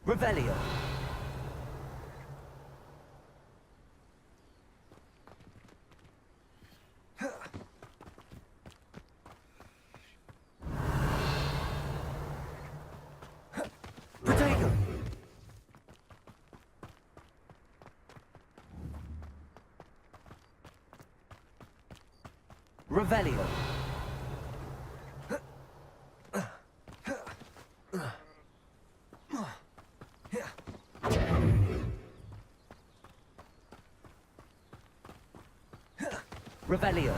Revelio. Protego. Revelio. Revelio.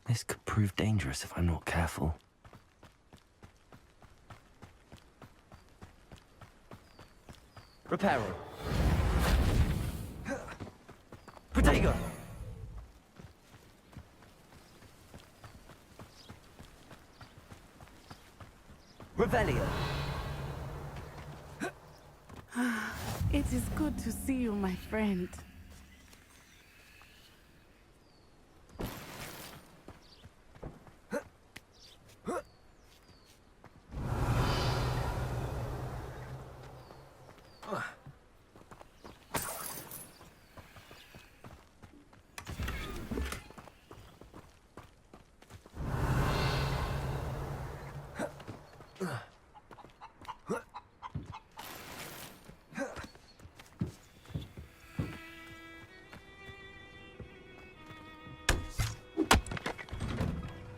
This could prove dangerous if I'm not careful. Reparo. Protego. Revelio. It is good to see you, my friend.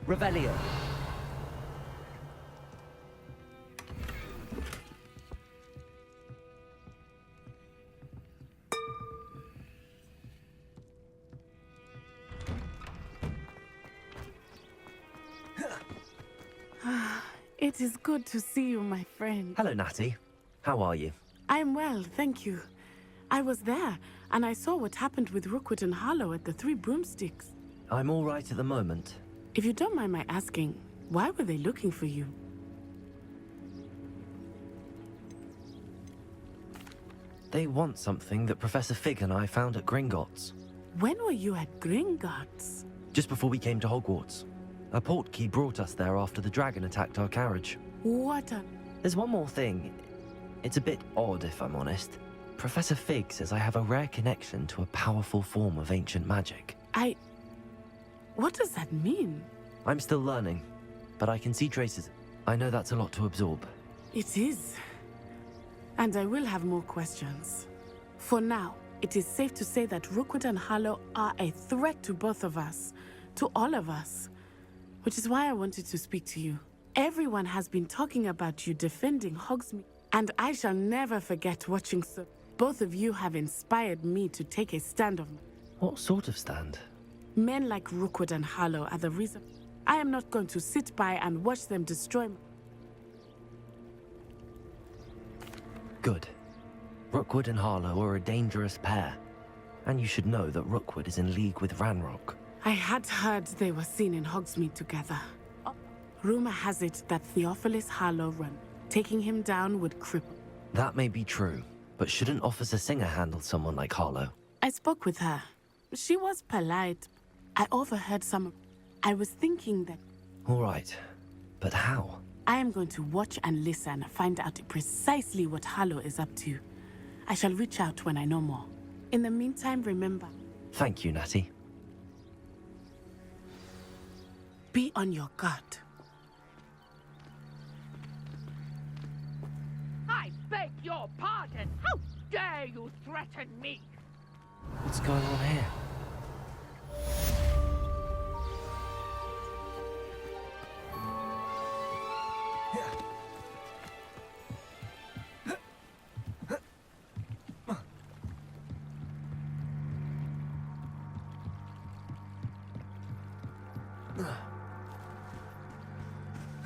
Revelio. It is good to see you, my friend. Hello, Natty. How are you? I'm well, thank you. I was there, and I saw what happened with Rookwood and Harlow at the Three Broomsticks. I'm all right at the moment. If you don't mind my asking, why were they looking for you? They want something that Professor Fig and I found at Gringotts. When were you at Gringotts? Just before we came to Hogwarts. A portkey brought us there after the dragon attacked our carriage. What a... There's one more thing. It's a bit odd, if I'm honest. Professor Fig says I have a rare connection to a powerful form of ancient magic. What does that mean? I'm still learning, but I can see traces. I know that's a lot to absorb. It is. And I will have more questions. For now, it is safe to say that Rookwood and Harlow are a threat to both of us. To all of us. Which is why I wanted to speak to you. Everyone has been talking about you defending Hogsmeade, and I shall never forget watching so. Both of you have inspired me to take a stand of... What sort of stand? Men like Rookwood and Harlow are the reason. I am not going to sit by and watch them destroy me. Good. Rookwood and Harlow are a dangerous pair. And you should know that Rookwood is in league with Ranrock. I had heard they were seen in Hogsmeade together. Rumor has it that Theophilus Harlow run. Taking him down would cripple. That may be true, but shouldn't Officer Singer handle someone like Harlow? I spoke with her. She was polite. I overheard some... I was thinking that... All right, but how? I am going to watch and listen, find out precisely what Harlow is up to. I shall reach out when I know more. In the meantime, remember... Thank you, Natty. Be on your guard. I beg your pardon. How dare you threaten me? What's going on here?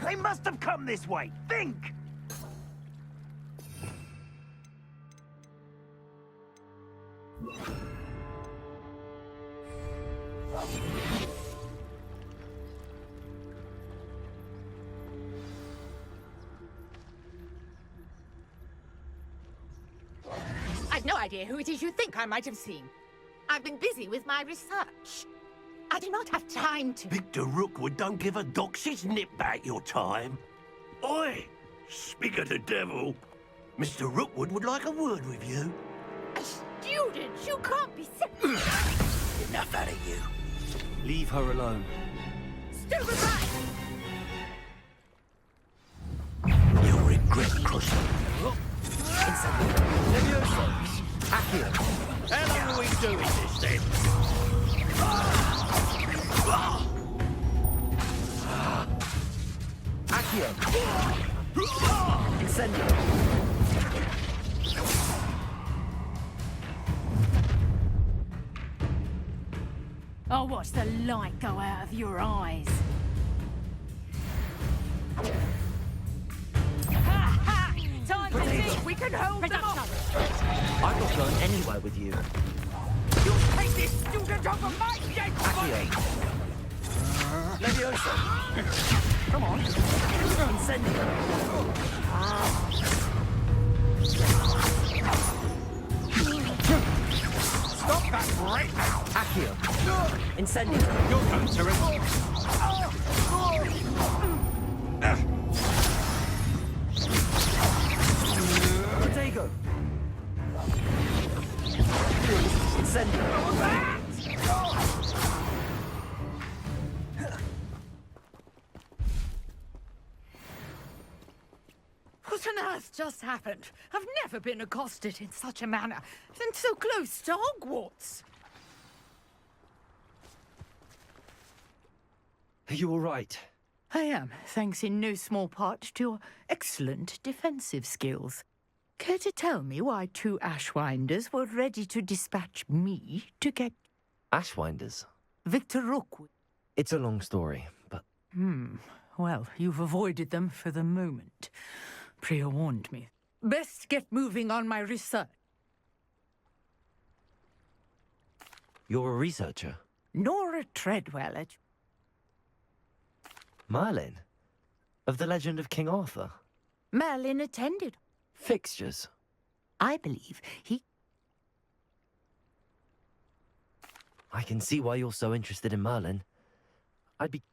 They must have come this way. Think! I've no idea who it is you think I might have seen. I've been busy with my research. I do not have time to... Victor Rookwood don't give a doxy's nip back your time. Oi! Speak of the devil. Mr. Rookwood would like a word with you. A student? You can't be Enough out of you. Leave her alone. Stupid right! You'll regret crossing. Levioso! Accio! How long are we doing this then? Accio! Incendio! I'll watch the light go out of your eyes. Time to see if we can hold them off. I'm not going anywhere with you. You take this student off of my dead body! Levioso! Come on! Incendio! Stop that right now! Accio! Incendio! You're going to it. Protego! Incendio! What on earth just happened? I've never been accosted in such a manner, and so close to Hogwarts. Are you all right? I am, thanks in no small part to your excellent defensive skills. Care to tell me why two Ashwinders were ready to dispatch me to get Ashwinders? Victor Rookwood? It's a long story, but... Well, you've avoided them for the moment. Priya warned me. Best get moving on my research. You're a researcher? Nora Treadwell at... Merlin? Of the legend of King Arthur? Merlin attended. Fixtures? I believe he... I can see why you're so interested in Merlin. I'd be...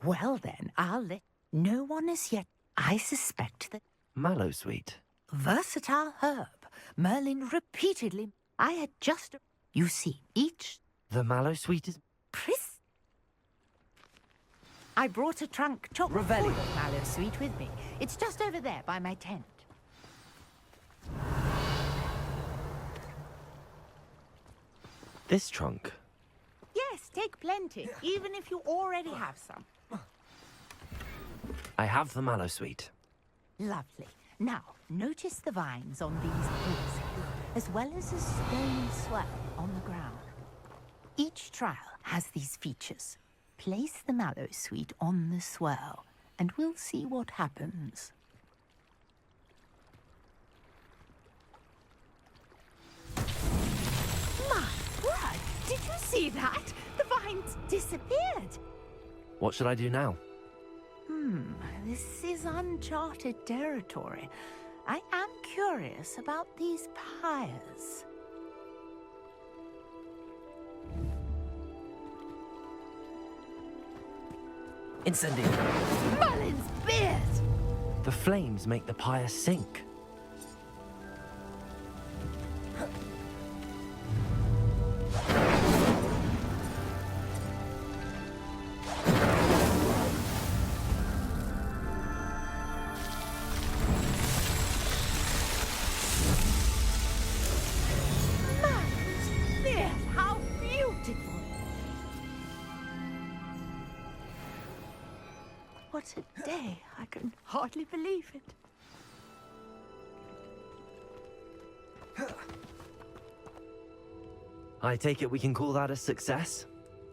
Well then, I'll let... No one as yet. I suspect that... Mallow Sweet. Versatile herb. Merlin repeatedly... I had just... You see, each... The Mallow Sweet is... Pris... I brought a trunk chock full Revelio. of mallow sweet with me. It's just over there by my tent. This trunk? Yes, take plenty, even if you already have some. I have the Mallow Sweet. Lovely. Now, notice the vines on these hills, as well as a stone swell on the ground. Each trial has these features. Place the mallow sweet on the swell, and we'll see what happens. My word! Did you see that? The vines disappeared. What should I do now? This is uncharted territory. I am curious about these pyres. Incendio! Merlin's beard! The flames make the pyre sink. Merlin's beard! How beautiful! What a day! I can hardly believe it. I take it we can call that a success?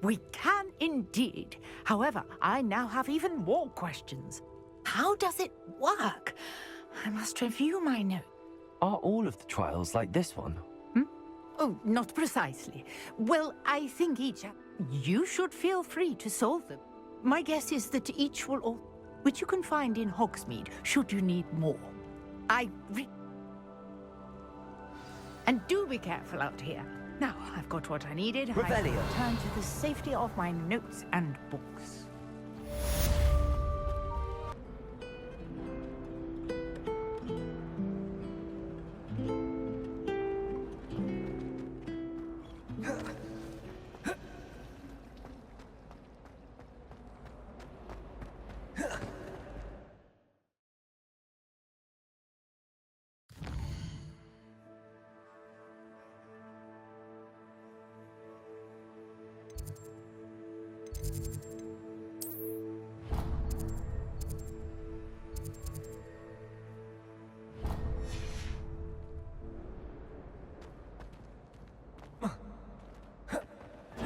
We can indeed. However, I now have even more questions. How does it work? I must review my notes. Are all of the trials like this one? Oh, not precisely. Well, I think each... You should feel free to solve them. My guess is that each will all... which you can find in Hogsmeade, should you need more. And do be careful out here. Now, I've got what I needed. Revelio. I return to the safety of my notes and books.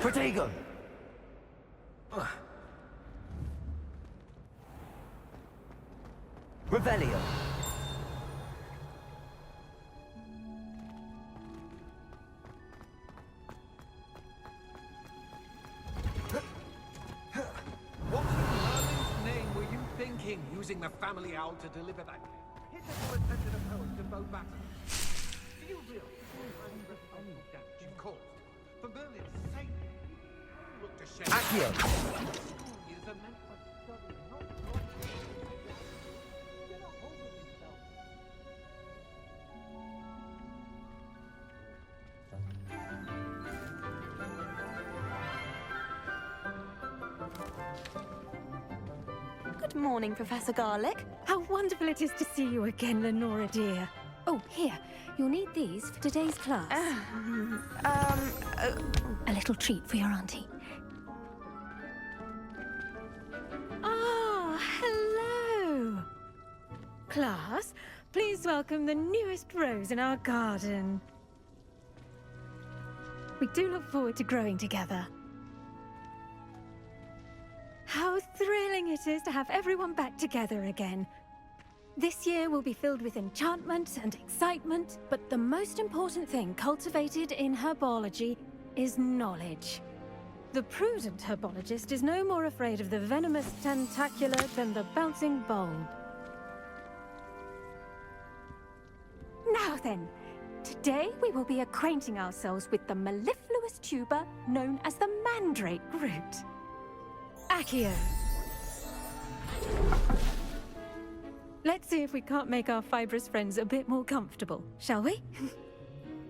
Protego! Revelio. What in Merlin's name were you thinking, using the family owl to deliver that hit-and-attempted opponent to bow battle? Do you realize the unrefined damage you caused? For Merlin's sake, look to shame. Accio. School years are meant for study, not loyalty. Get a hold of yourself. Good morning, Professor Garlick. How wonderful it is to see you again, Lenora dear. Oh, here. You'll need these for today's class. A little treat for your auntie. Ah, hello. Class, please welcome the newest rose in our garden. We do look forward to growing together. How thrilling it is to have everyone back together again. This year will be filled with enchantment and excitement, but the most important thing cultivated in herbology is knowledge. The prudent herbologist is no more afraid of the venomous tentacular than the bouncing bulb. Now then, today we will be acquainting ourselves with the mellifluous tuber known as the mandrake root. Accio. Let's see if we can't make our fibrous friends a bit more comfortable, shall we?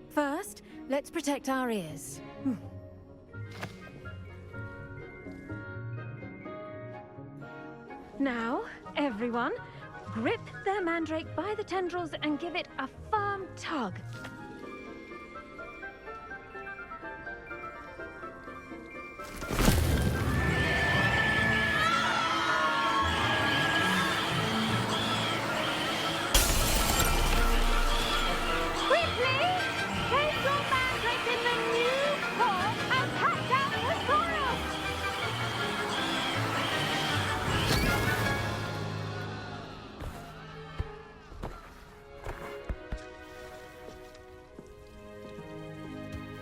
First, let's protect our ears. Now, everyone, grip their mandrake by the tendrils and give it a firm tug.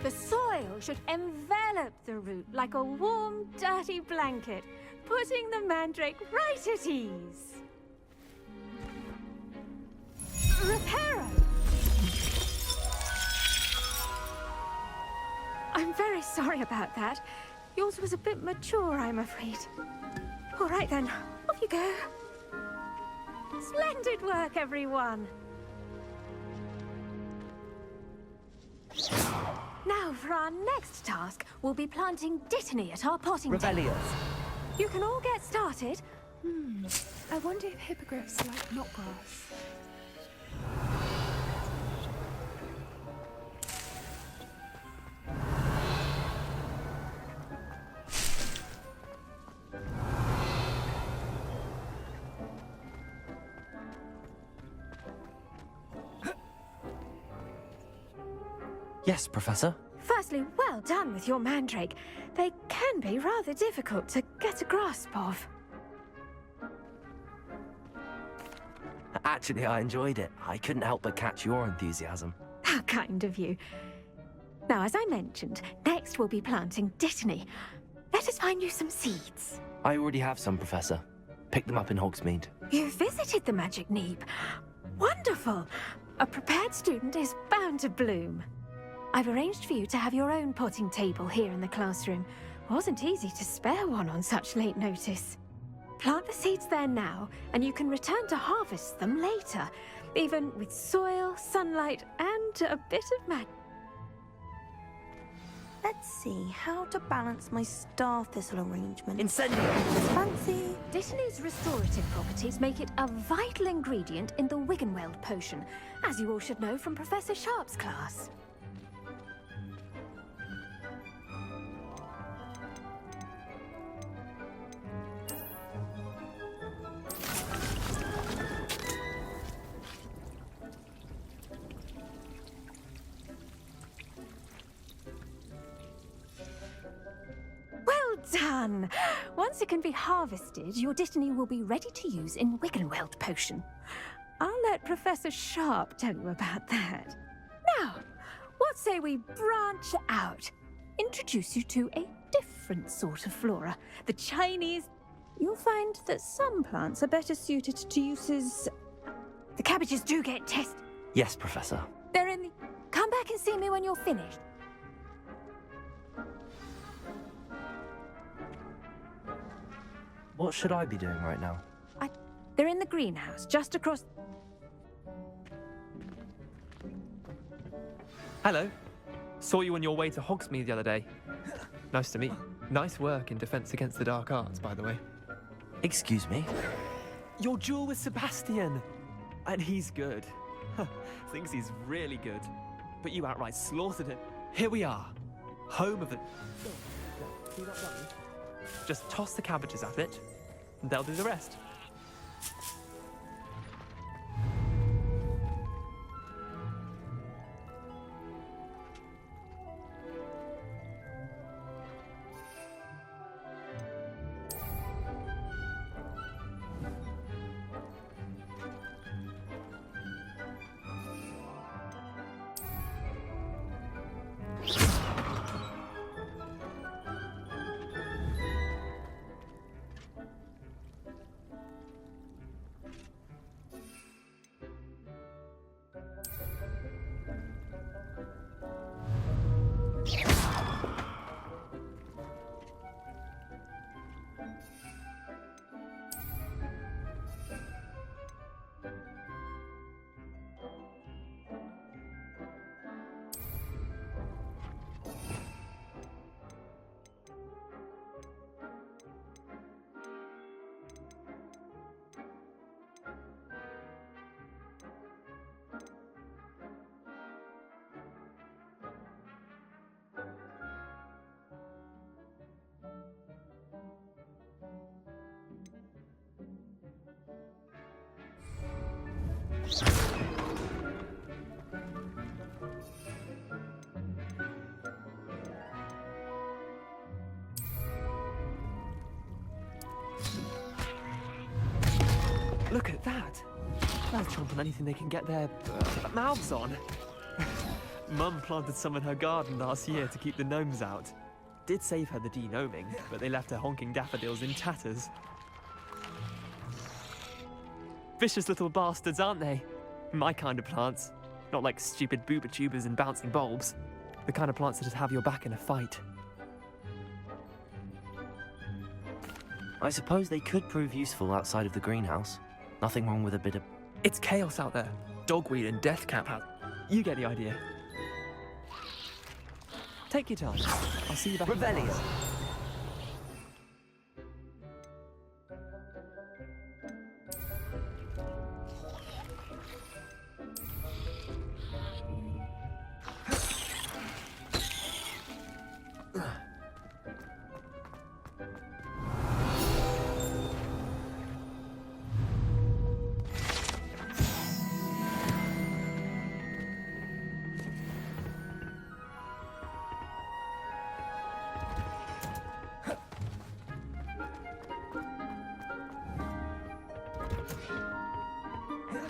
The soil should envelop the root like a warm, dirty blanket, putting the mandrake right at ease. Reparo! I'm very sorry about that. Yours was a bit mature, I'm afraid. All right then, off you go. Splendid work, everyone. Now, for our next task, we'll be planting dittany at our potting Revelio. tables. You can all get started. I wonder if hippogriffs like knotgrass. Yes, Professor. Firstly, well done with your mandrake. They can be rather difficult to get a grasp of. Actually, I enjoyed it. I couldn't help but catch your enthusiasm. How kind of you. Now, as I mentioned, next we'll be planting Dittany. Let us find you some seeds. I already have some, Professor. Picked them up in Hogsmeade. You visited the Magic Neep. Wonderful! A prepared student is bound to bloom. I've arranged for you to have your own potting table here in the classroom. Wasn't easy to spare one on such late notice. Plant the seeds there now, and you can return to harvest them later, even with soil, sunlight, and a bit of magic. Let's see how to balance my star thistle arrangement. Incendio! Fancy. Dittany's restorative properties make it a vital ingredient in the Wiggenweld potion, as you all should know from Professor Sharp's class. Well done! Once it can be harvested, your Dittany will be ready to use in Wiggenweld potion. I'll let Professor Sharp tell you about that. Now, what say we branch out? Introduce you to a different sort of flora, the Chinese. You'll find that some plants are better suited to uses. The cabbages do get tested. Yes, Professor. They're in the... Come back and see me when you're finished. What should I be doing right now? They're in the greenhouse, just across... Hello. Saw you on your way to Hogsmeade the other day. Nice to meet you. Nice work in Defense Against the Dark Arts, by the way. Excuse me? Your duel with Sebastian! And he's good. Thinks he's really good. But you outright slaughtered him. Here we are. Home of the... See that button? Just toss the cabbages at it, and they'll do the rest. Look at that! They'll chomp on anything they can get their mouths on. Mum planted some in her garden last year to keep the gnomes out. Did save her the denoming, but they left her honking daffodils in tatters. Vicious little bastards, aren't they? My kind of plants. Not like stupid booba tubers and bouncing bulbs. The kind of plants that just have your back in a fight. I suppose they could prove useful outside of the greenhouse. Nothing wrong with a bit of... It's chaos out there. Dogweed and deathcap have... You get the idea. Take your time. I'll see you back. Revelio!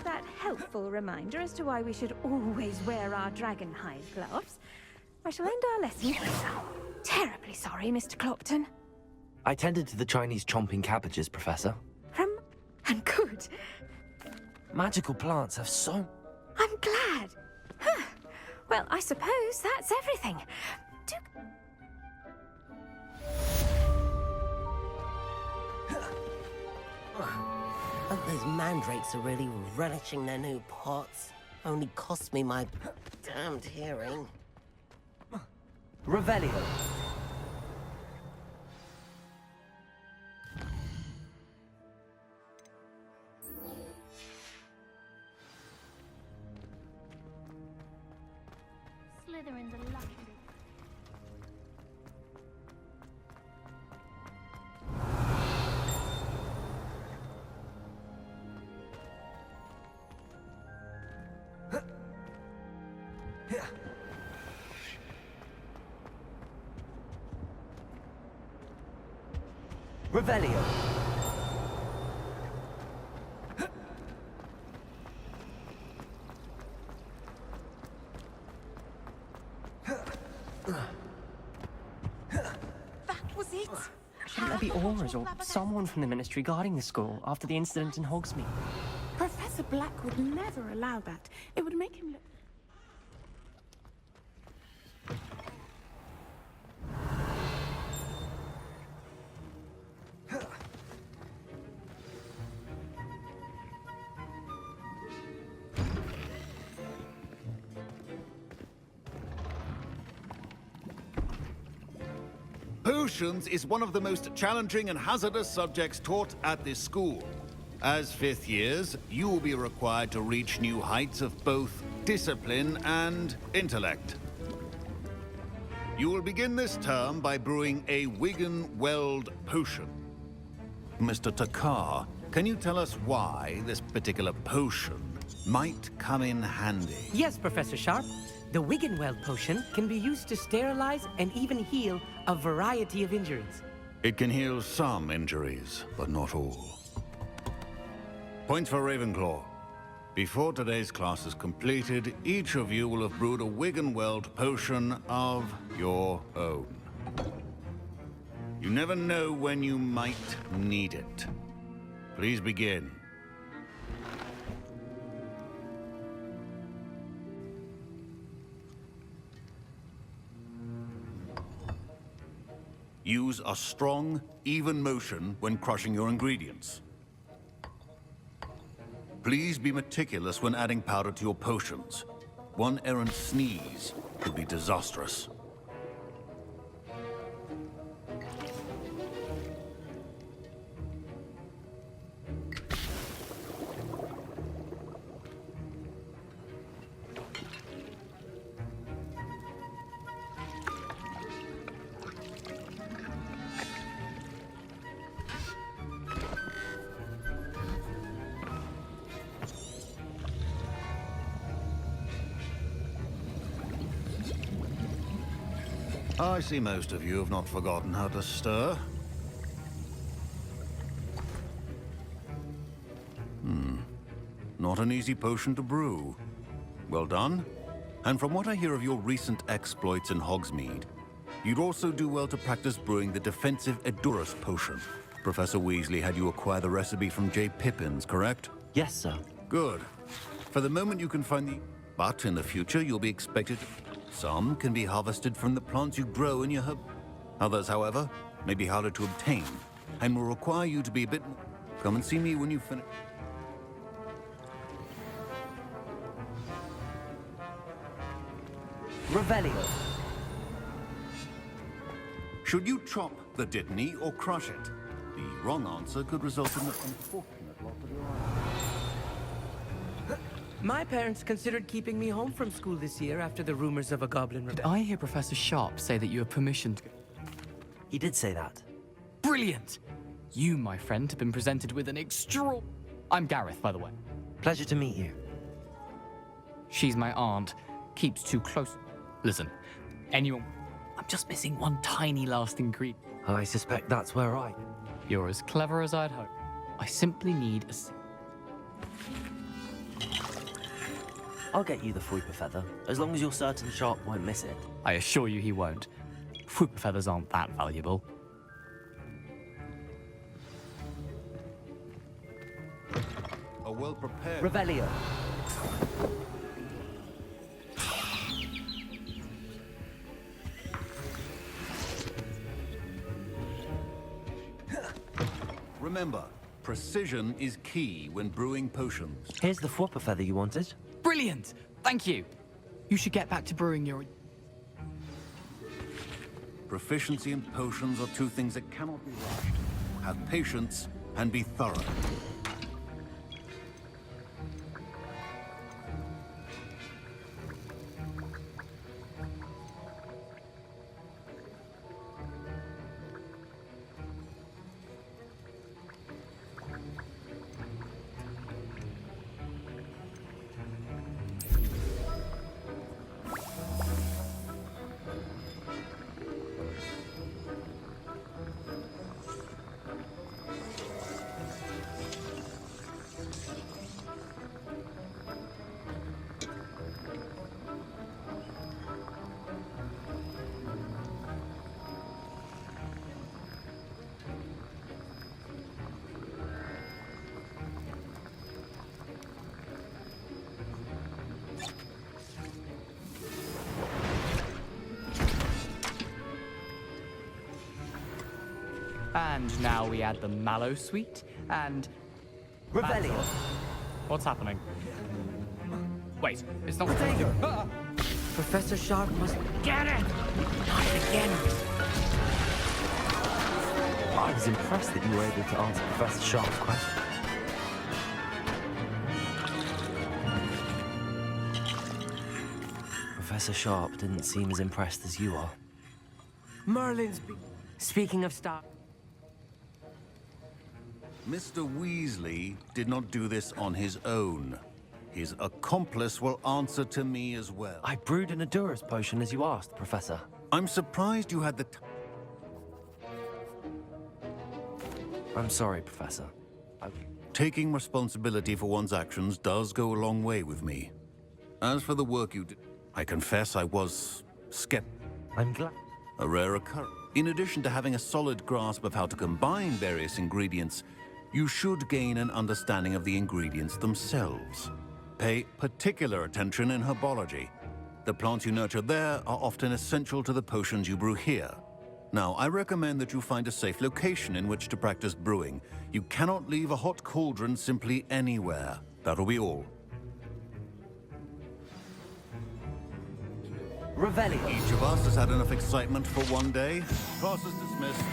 That helpful reminder as to why we should always wear our dragonhide gloves. I shall end our lesson later. Terribly sorry, Mr. Clopton. I tended to the Chinese chomping cabbages, Professor. And good. Magical plants have so... I'm glad. Huh. Well, I suppose that's everything. Hope those mandrakes are really relishing their new pots. Only cost me my damned hearing. Revelio. Slytherin's a lucky. Revelio. That was it? Shouldn't there be aurors or someone from the Ministry guarding the school after the incident in Hogsmeade? Professor Black would never allow that. It would make him look... Potions is one of the most challenging and hazardous subjects taught at this school. As fifth years, you will be required to reach new heights of both discipline and intellect. You will begin this term by brewing a Wigan-Weld potion. Mr. Takar, can you tell us why this particular potion might come in handy? Yes, Professor Sharp. The Wigan-Weld potion can be used to sterilize and even heal a variety of injuries. It can heal some injuries, but not all. Points for Ravenclaw. Before today's class is completed, each of you will have brewed a Wigan-Weld potion of your own. You never know when you might need it. Please begin. Use a strong, even motion when crushing your ingredients. Please be meticulous when adding powder to your potions. One errant sneeze could be disastrous. I see most of you have not forgotten how to stir. Not an easy potion to brew. Well done. And from what I hear of your recent exploits in Hogsmeade, you'd also do well to practice brewing the defensive Edurus potion. Professor Weasley had you acquire the recipe from J. Pippins, correct? Yes, sir. Good. For the moment you can find the... But in the future, you'll be expected... Some can be harvested from the plants you grow in your herb. Others, however, may be harder to obtain, and will require you to be a bit... Come and see me when you finish... Revelio. Should you chop the Dittany or crush it? The wrong answer could result in an unfortunate loss of your eye. My parents considered keeping me home from school this year after the rumors of a goblin Did rebellion. I hear Professor Sharp say that you have permission to... He did say that. Brilliant! You, my friend, have been presented with an extra... I'm Gareth, by the way. Pleasure to meet you. She's my aunt. Keeps too close. Listen, anyone... I'm just missing one tiny last ingredient. I suspect that's where I... You're as clever as I'd hope. I simply need a... I'll get you the Fwooper feather, as long as you're certain Sharp won't miss it. I assure you he won't. Fwooper feathers aren't that valuable. A well-prepared... Revelio. Remember, precision is key when brewing potions. Here's the Fwooper feather you wanted. Brilliant! Thank you. You should get back to brewing your... Proficiency in potions are two things that cannot be rushed. Have patience and be thorough. And now we add the mallow sweet and... Revelio. What's happening? Wait, it's not... Ah! Professor Sharp must get it! Not again! I was impressed that you were able to answer Professor Sharp's question. Professor Sharp didn't seem as impressed as you are. Merlin's Speaking of star... Mr. Weasley did not do this on his own. His accomplice will answer to me as well. I brewed an Adurus potion as you asked, Professor. I'm surprised you had the I'm sorry, Professor. Taking responsibility for one's actions does go a long way with me. As for the work you did, I confess I was skeptical. I'm glad. A rare occurrence. In addition to having a solid grasp of how to combine various ingredients, you should gain an understanding of the ingredients themselves. Pay particular attention in herbology. The plants you nurture there are often essential to the potions you brew here. Now, I recommend that you find a safe location in which to practice brewing. You cannot leave a hot cauldron simply anywhere. That'll be all. Revelio. Each of us has had enough excitement for one day. Class is dismissed.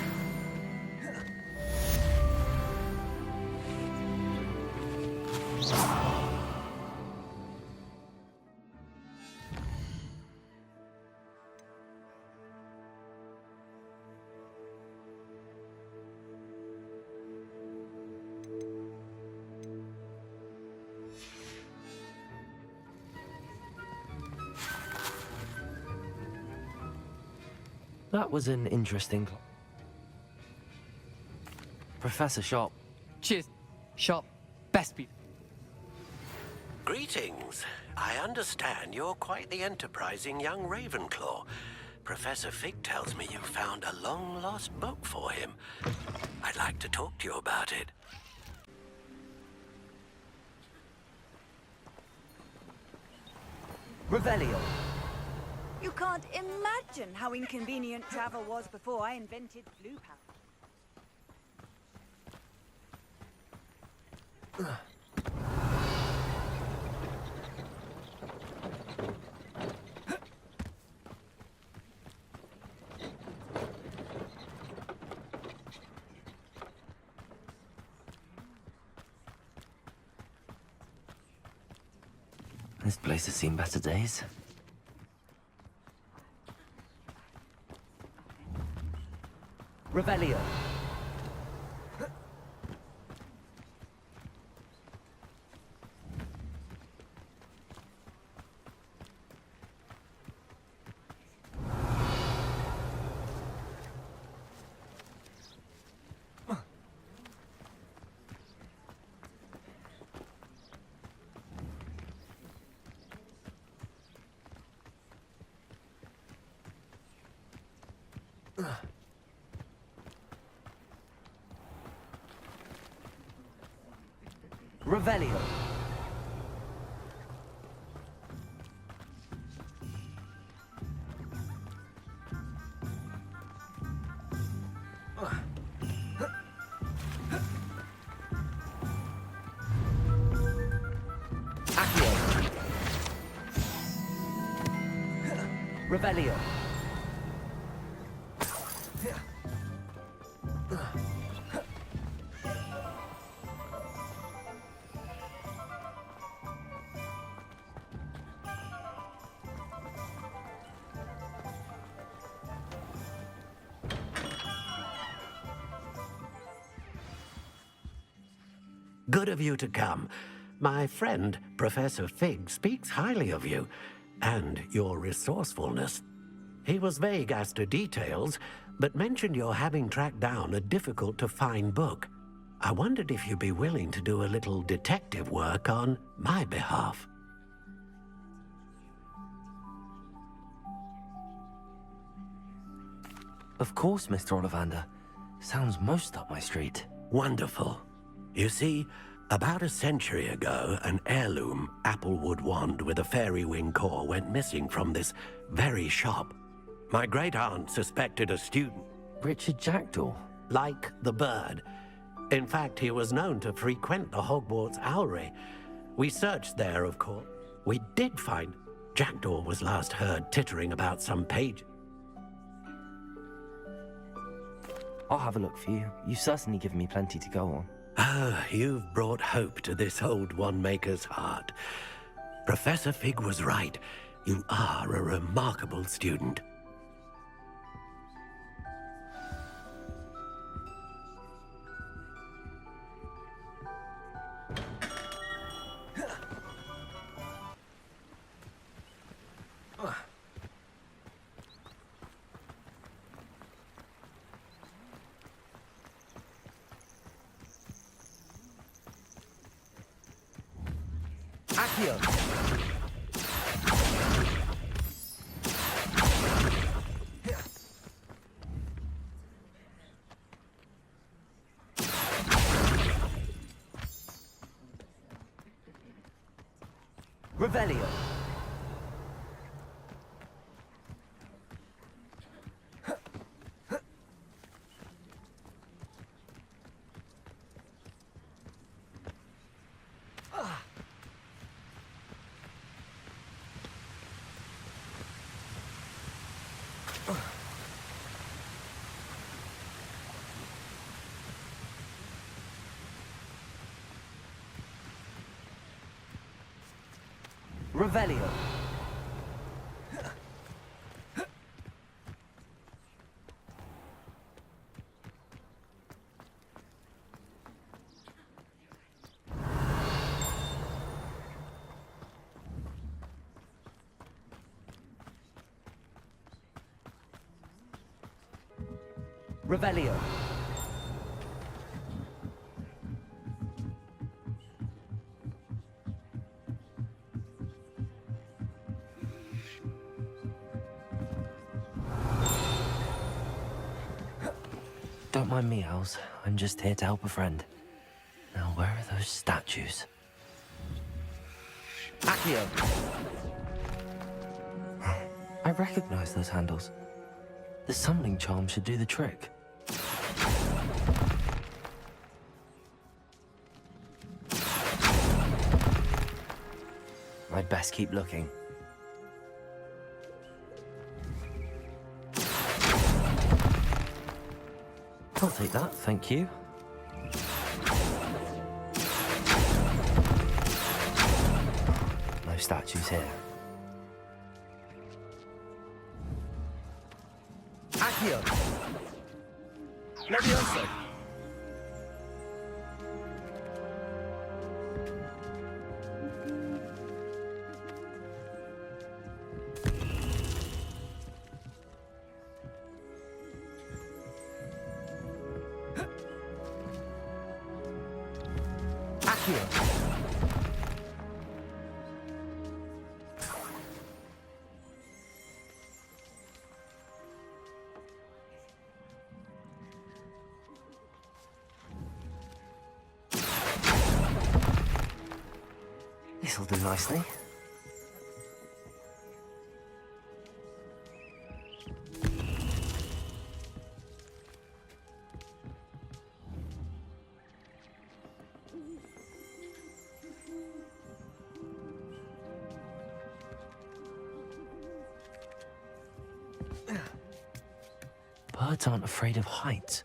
That was an interesting... Professor Sharp. Cheers. Sharp. Best be... Greetings. I understand you're quite the enterprising young Ravenclaw. Professor Fig tells me you found a long-lost book for him. I'd like to talk to you about it. Revelio. You can't imagine how inconvenient travel was before I invented blue powder. This place has seen better days. Revelio. Revelio. Accio. Revelio. Good of you to come. My friend, Professor Fig, speaks highly of you and your resourcefulness. He was vague as to details, but mentioned your having tracked down a difficult-to-find book. I wondered if you'd be willing to do a little detective work on my behalf. Of course, Mr. Ollivander. Sounds most up my street. Wonderful. You see, about a century ago, an heirloom applewood wand with a fairy wing core went missing from this very shop. My great-aunt suspected a student. Richard Jackdaw? Like the bird. In fact, he was known to frequent the Hogwarts owlry. We searched there, of course. We did find Jackdaw was last heard tittering about some page. I'll have a look for you. You've certainly given me plenty to go on. Ah, you've brought hope to this old one-maker's heart. Professor Fig was right. You are a remarkable student. Accio. Revelio. Revelio. Revelio. Don't mind me, Owls. I'm just here to help a friend. Now, where are those statues? Accio. I recognize those handles. The summoning charm should do the trick. I'd best keep looking. I'll take that, thank you. No statues here. Accio. Levioso. Accio. This'll do nicely. Birds aren't afraid of heights.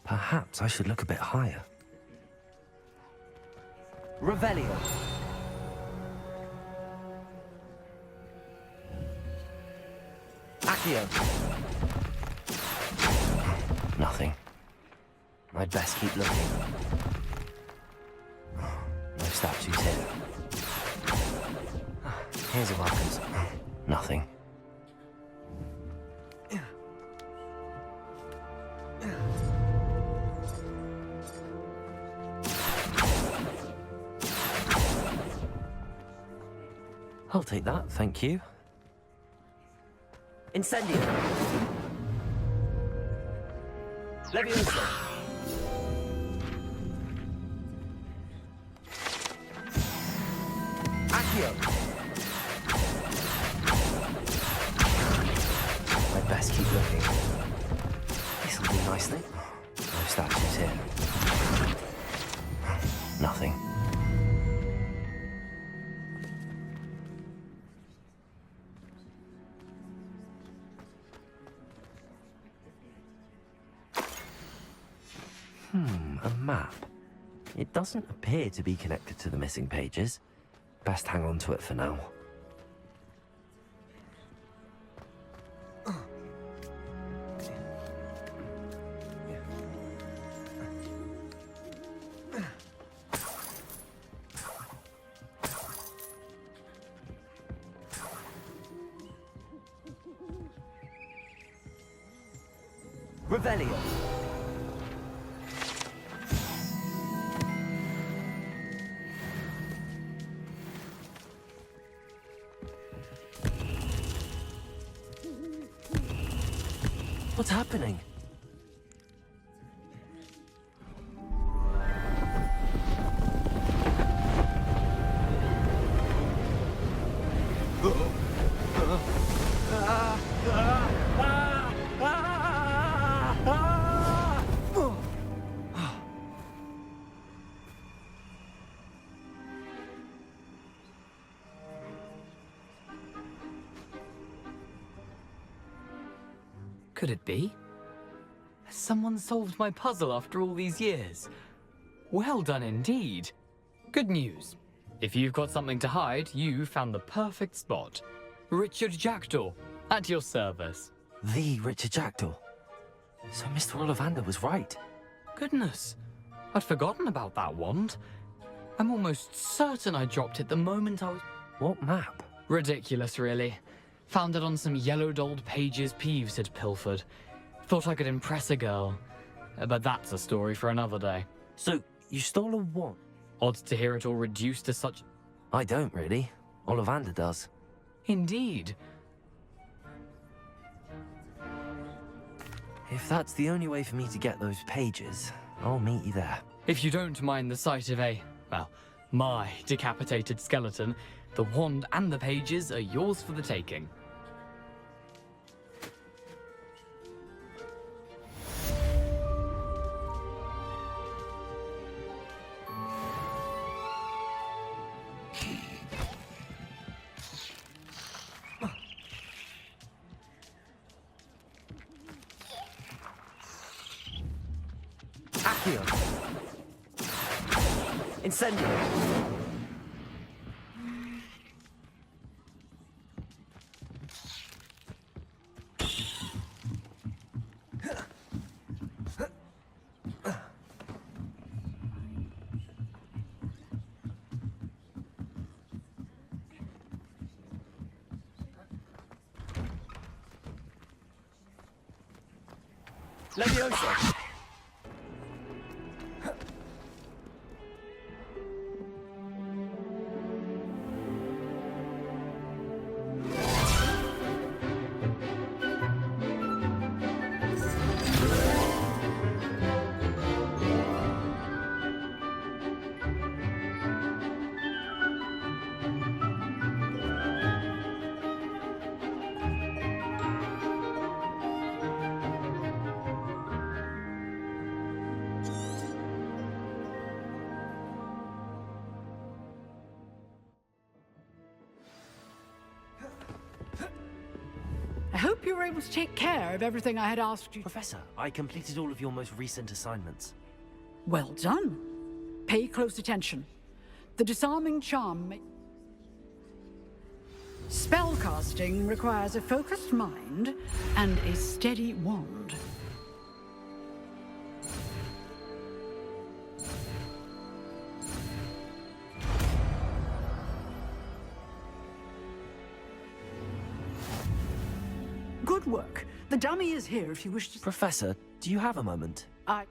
Perhaps I should look a bit higher. Revelio. Accio. Nothing. I'd best keep looking. No statues here. Here's a welcome. Nothing. I'll take that, thank you. Incendio. Leviosa. Accio. I'd best keep looking. This'll do nicely. No statues here. Nothing. A map. It doesn't appear to be connected to the missing pages. Best hang on to it for now. Revelio. What's happening? Could it be? Has someone solved my puzzle after all these years? Well done indeed. Good news. If you've got something to hide, you found the perfect spot. Richard Jackdaw, at your service. The Richard Jackdaw. So Mr. Ollivander was right. Goodness, I'd forgotten about that wand. I'm almost certain I dropped it the moment I was... What map? Ridiculous, really. Found it on some yellowed old pages Peeves had pilfered. Thought I could impress a girl. But that's a story for another day. So, you stole a wand? Odd to hear it all reduced to such... I don't, really. Ollivander does. Indeed. If that's the only way for me to get those pages, I'll meet you there. If you don't mind the sight of my decapitated skeleton, the wand and the pages are yours for the taking. Accio. Incendio. Leviosa. I hope you were able to take care of everything I had asked you. Professor, I completed all of your most recent assignments. Well done. Pay close attention. The disarming charm spellcasting requires a focused mind and a steady wand. Good work. The dummy is here if you wish to... Professor, do you have a moment? I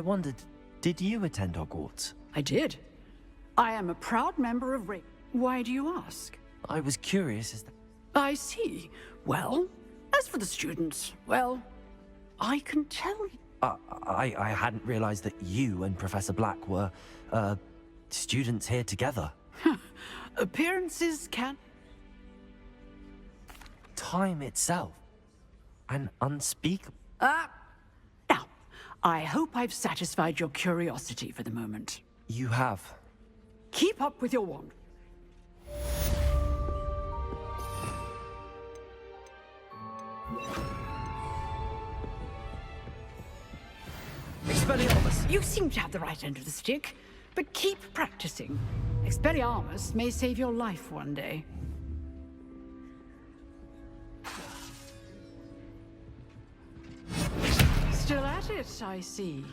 wondered, did you attend Hogwarts? I did. I am a proud member of Why do you ask? I was curious as to... I see. Well, as for the students, well, I can tell you... I hadn't realized that you and Professor Black were, students here together. Appearances can... Time itself. An unspeakable... Now, I hope I've satisfied your curiosity for the moment. You have. Keep up with your wand. Expelliarmus! You seem to have the right end of the stick, but keep practicing. Expelliarmus may save your life one day. Still at it, I see.